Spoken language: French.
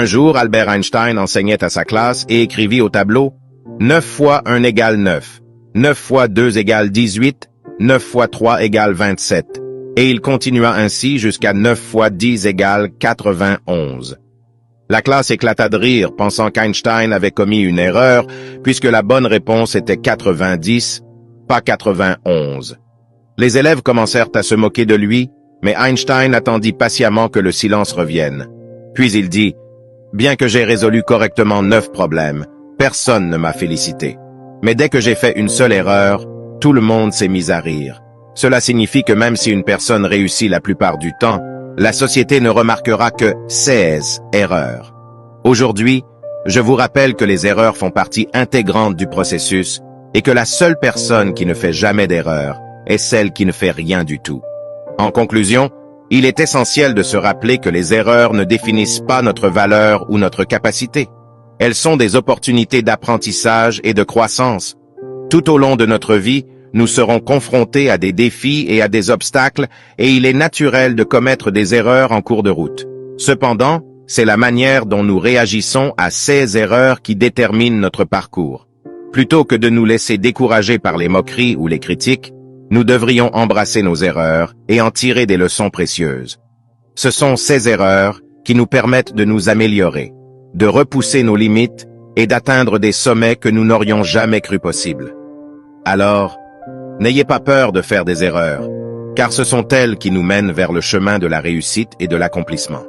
Un jour, Albert Einstein enseignait à sa classe et écrivit au tableau « 9 fois 1 égale 9, 9 fois 2 égale 18, 9 fois 3 égale 27. » Et il continua ainsi jusqu'à 9 fois 10 égale 91. La classe éclata de rire, pensant qu'Einstein avait commis une erreur, puisque la bonne réponse était 90, pas 91. Les élèves commencèrent à se moquer de lui, mais Einstein attendit patiemment que le silence revienne. Puis il dit « Bien que j'ai résolu correctement 9 problèmes, personne ne m'a félicité. Mais dès que j'ai fait une seule erreur, tout le monde s'est mis à rire. Cela signifie que même si une personne réussit la plupart du temps, la société ne remarquera que 16 erreurs. Aujourd'hui, je vous rappelle que les erreurs font partie intégrante du processus et que la seule personne qui ne fait jamais d'erreur est celle qui ne fait rien du tout. En conclusion, il est essentiel de se rappeler que les erreurs ne définissent pas notre valeur ou notre capacité. Elles sont des opportunités d'apprentissage et de croissance. Tout au long de notre vie, nous serons confrontés à des défis et à des obstacles et il est naturel de commettre des erreurs en cours de route. Cependant, c'est la manière dont nous réagissons à ces erreurs qui détermine notre parcours. Plutôt que de nous laisser décourager par les moqueries ou les critiques, nous devrions embrasser nos erreurs et en tirer des leçons précieuses. Ce sont ces erreurs qui nous permettent de nous améliorer, de repousser nos limites et d'atteindre des sommets que nous n'aurions jamais cru possibles. Alors, n'ayez pas peur de faire des erreurs, car ce sont elles qui nous mènent vers le chemin de la réussite et de l'accomplissement.